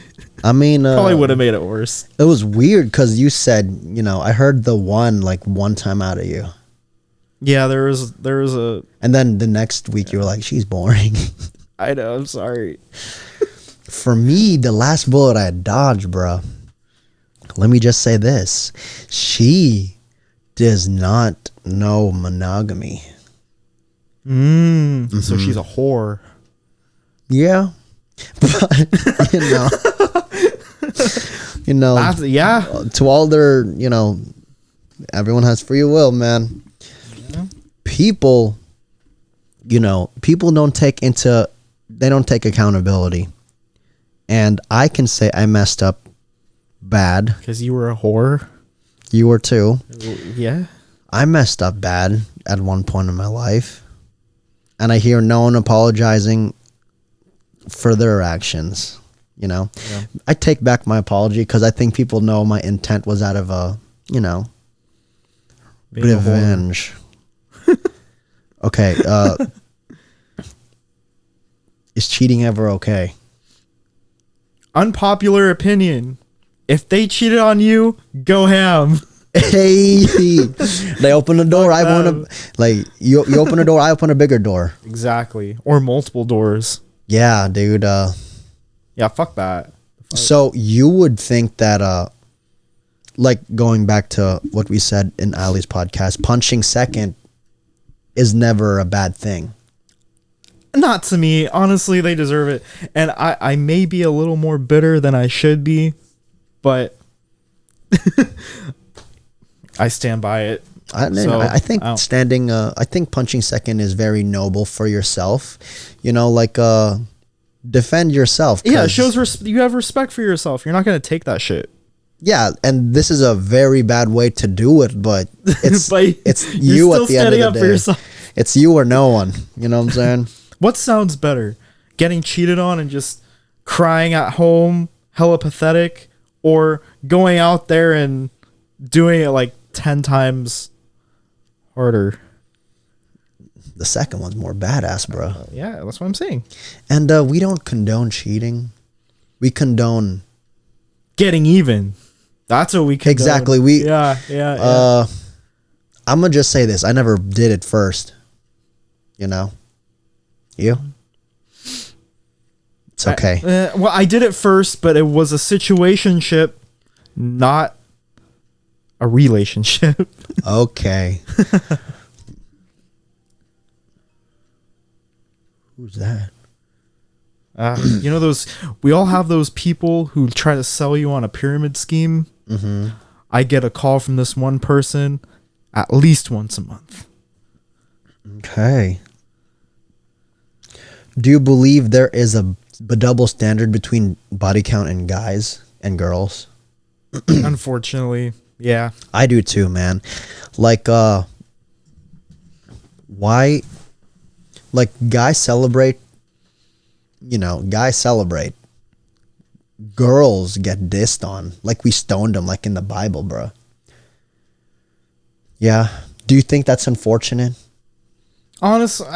I mean, probably would have made it worse. It was weird because you said, I heard the one time out of you. Yeah, there was a. And then the next week you were like, she's boring. I know. I'm sorry. For me, the last bullet I dodged, bro. Let me just say this: she does not know monogamy. Mm-hmm. So she's a whore. Yeah, but yeah. To all their, everyone has free will, man. Yeah. People don't take accountability, and I can say I messed up bad because you were a whore. You were too. Yeah, I messed up bad at one point in my life, and I hear no one apologizing for their actions. Yeah. I take back my apology because I think people know my intent was out of revenge. Okay. Is cheating ever okay? Unpopular opinion. If they cheated on you, go ham. Hey, they open the door. I want to, like, you open a door, I open a bigger door. Exactly. Or multiple doors. Yeah, dude. Yeah, fuck that. So you would think that, like, going back to what we said in Ali's podcast, punching second is never a bad thing. Not to me. Honestly, they deserve it. And I may be a little more bitter than I should be, but I stand by it. I think I think punching second is very noble for yourself. You know, like, defend yourself. Yeah, it shows you have respect for yourself. You're not going to take that shit. Yeah, and this is a very bad way to do it, but it's But it's you at the end of the day. yourself. It's you or no one. You know what I'm saying? What sounds better? Getting cheated on and just crying at home, hella pathetic, or going out there and doing it like 10 times harder? The second one's more badass, bro. Yeah, that's what I'm saying. And we don't condone cheating. We condone Getting even. That's what we condone. exactly. Yeah. I'm gonna just say this: I never did it first. You know, you. It's okay. Well, I did it first, but it was a situationship, not a relationship. Okay. Who's that? You know those, we all have those people who try to sell you on a pyramid scheme. Mm-hmm. I get a call from this one person at least once a month. Okay. Do you believe there is a double standard between body count and guys and girls? Unfortunately, yeah. I do too, man. Like, why? Like, guys celebrate. You know, guys celebrate. Girls get dissed on. Like, we stoned them, like in the Bible, bro. Yeah. Do you think that's unfortunate? Honestly,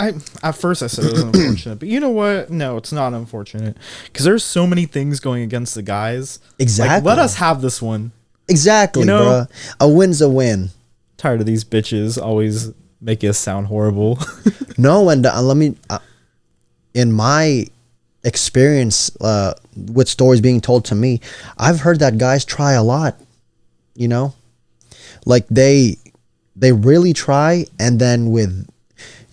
at first I said it was unfortunate, but you know what? No, it's not unfortunate because there's so many things going against the guys. Exactly. Like, let us have this one. Exactly, You know? bro. A win's a win. Tired of these bitches always making us sound horrible. No, and let me, in my experience with stories being told to me, I've heard that guys try a lot. You know, like they really try, and then with,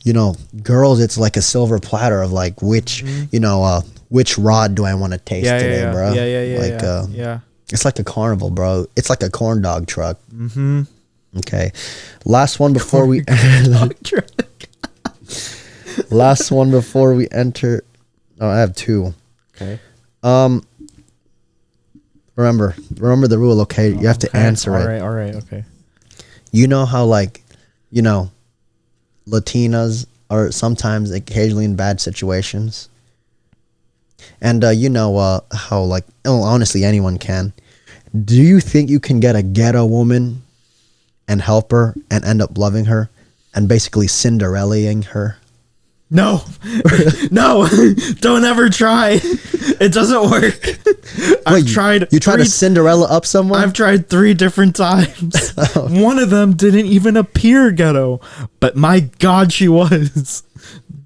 you know, girls, it's like a silver platter of like which you know which rod do I want to taste today, bro? Yeah. Like yeah. It's like a carnival, bro. It's like a corn dog truck. Mm-hmm. Okay, last one before we last one before we enter. Oh, I have two. Okay. Remember the rule, okay? You have to answer it. All right, okay. You know how, like, you know, Latinas are sometimes occasionally in bad situations? And you know how, like, oh, honestly, anyone can. Do you think you can get a ghetto woman and help her and end up loving her and basically Cinderella-ing her? No, no, don't ever try. It doesn't work. I've tried. You tried to Cinderella up someone? I've tried 3 different times. One of them didn't even appear ghetto, but my God, she was.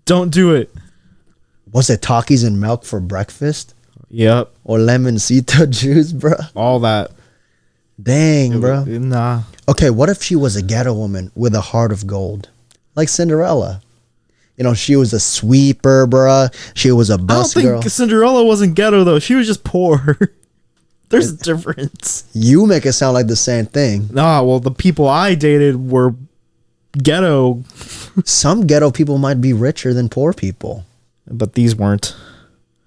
Don't do it. Was it Takis and milk for breakfast? Yep. Or lemoncito juice, bro? All that. Dang, bro. Nah. Okay, what if she was a ghetto woman with a heart of gold? Like Cinderella. You know, she was a sweeper, bruh. She was a bus girl. I don't think Cinderella wasn't ghetto, though. She was just poor. There's a difference. You make it sound like the same thing. Nah, well, the people I dated were ghetto. Some ghetto people might be richer than poor people. But these weren't.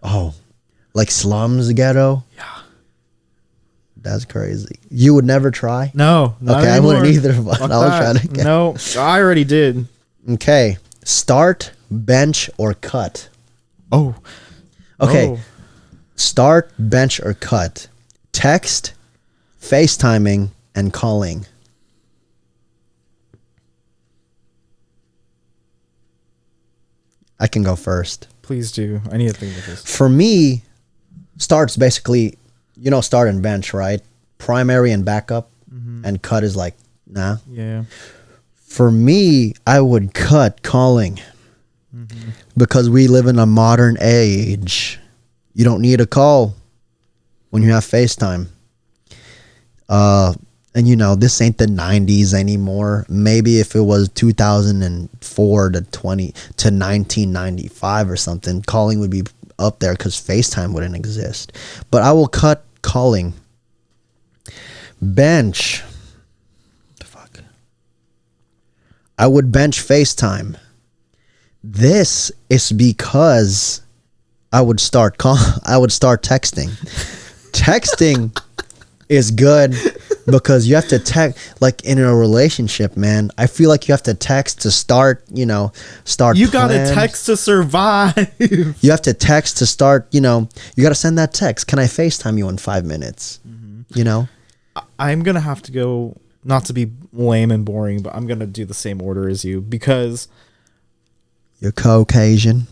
Oh, like slums ghetto? Yeah. That's crazy. You would never try? No. Not okay, anymore. I wouldn't either. But I was trying to get... No, I already did. Okay. Start, bench, or cut? Oh. Okay. Oh. Start, bench, or cut? Text, FaceTiming, and calling. I can go first. Please do. I need to think of this. For me, start's basically, start and bench, right? Primary and backup, and cut is like, nah. Yeah. For me, I would cut calling because we live in a modern age. You don't need a call when you have FaceTime. And this ain't the 90s anymore. Maybe if it was 2004 to 1995 or something, calling would be up there because FaceTime wouldn't exist. But I will cut calling. Bench. The fuck. I would bench FaceTime. This is because I would start texting. Texting is good because you have to text, like in a relationship, man. I feel like you have to text to start. You gotta text to survive. You have to text to start. You gotta send that text. Can I FaceTime you in 5 minutes? I'm gonna have to go. Not to be lame and boring, but I'm gonna do the same order as you because you're Caucasian.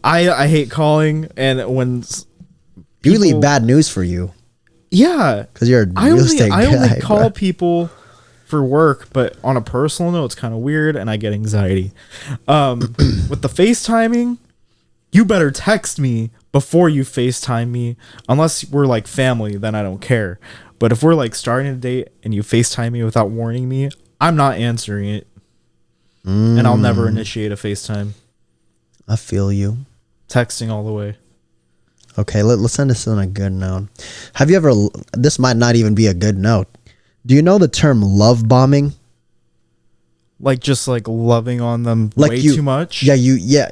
I hate calling, and when usually bad news for you. Yeah, because you're a real estate guy. I only call people for work, but on a personal note, it's kind of weird, and I get anxiety. With the FaceTiming, you better text me before you FaceTime me, unless we're like family, then I don't care. But if we're like starting a date and you FaceTime me without warning me, I'm not answering it, and I'll never initiate a FaceTime. I feel you. Texting all the way. Okay, let's end this on a good note. Have you ever... This might not even be a good note. Do you know the term love bombing? Like just like loving on them way too much? Yeah,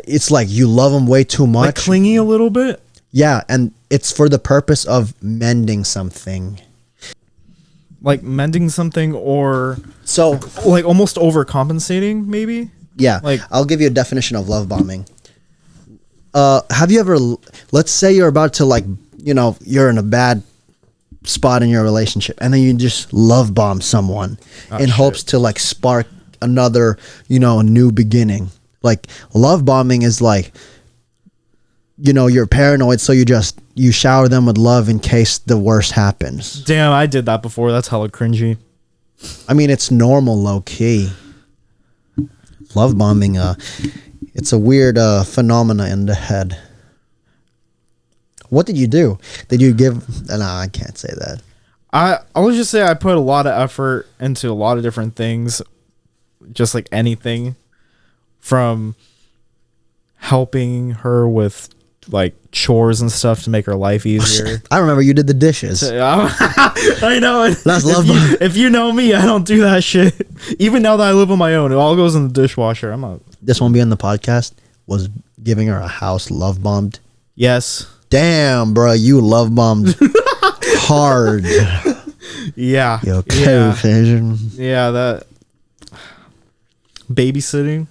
it's like you love them way too much. Like clingy a little bit? Yeah, and it's for the purpose of mending something. Like mending something or... So... Like almost overcompensating, maybe? Yeah, like I'll give you a definition of love bombing. Have you ever, let's say you're about to you're in a bad spot in your relationship and then you just love bomb someone in hopes to spark another, a new beginning. Like love bombing is you're paranoid. So you shower them with love in case the worst happens. Damn, I did that before. That's hella cringy. I mean, it's normal low key. Love bombing, it's a weird phenomena in the head. What did you do? Did you give... No, I can't say that. I'll just say I put a lot of effort into a lot of different things. Just like anything. From helping her with chores and stuff to make her life easier. I remember you did the dishes. I know. That's love bombing. If you know me, I don't do that shit. Even now that I live on my own, it all goes in the dishwasher. I'm not... This won't be on the podcast. Was giving her a house love bombed? Yes. Damn, bro, you love bombed hard. Yeah. Yo, Caucasian. Yeah, that babysitting.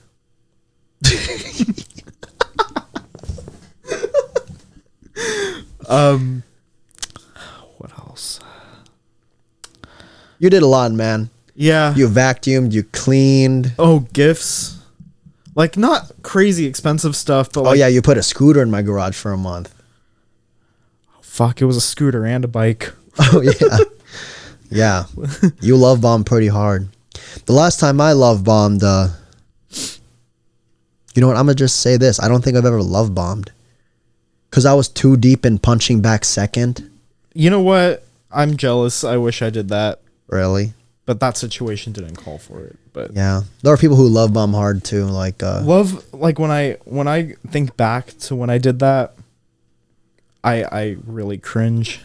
What else? You did a lot, man. Yeah. You vacuumed, you cleaned. Oh, gifts. Not crazy expensive stuff, but oh yeah, you put a scooter in my garage for a month. Fuck, it was a scooter and a bike. Oh yeah. Yeah. You love bombed pretty hard. The last time I love bombed, you know what, I'm gonna just say this. I don't think I've ever love bombed. Because I was too deep in punching back second. You know what? I'm jealous. I wish I did that. Really? But that situation didn't call for it. But yeah, there are people who love bomb hard too. Love, when I think back to when I did that, I really cringe,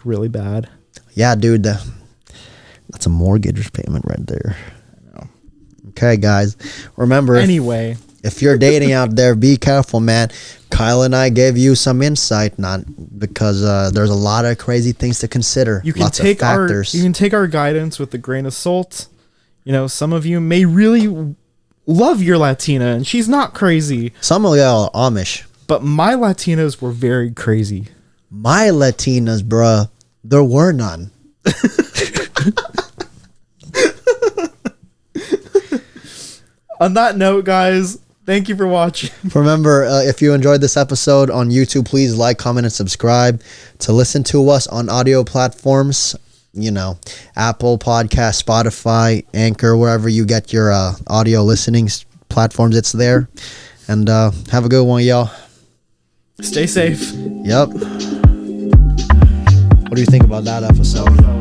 really bad. Yeah, dude, that's a mortgage payment right there. I know. Okay, guys, remember. Anyway, if you're dating out there, be careful, man. Kyle and I gave you some insight, not because there's a lot of crazy things to consider. You can Lots take of factors. You can take our guidance with a grain of salt. Some of you may really love your Latina, and she's not crazy. Some of y'all are Amish. But my Latinas were very crazy. My Latinas, bruh, there were none. On that note, guys, Thank you for watching. Remember, if you enjoyed this episode on YouTube, please like, comment, and subscribe. To listen to us on audio platforms, Apple Podcast, Spotify, Anchor, wherever you get your audio listening platforms, it's there. And have a good one, y'all. Stay safe. Yep. What do you think about that episode?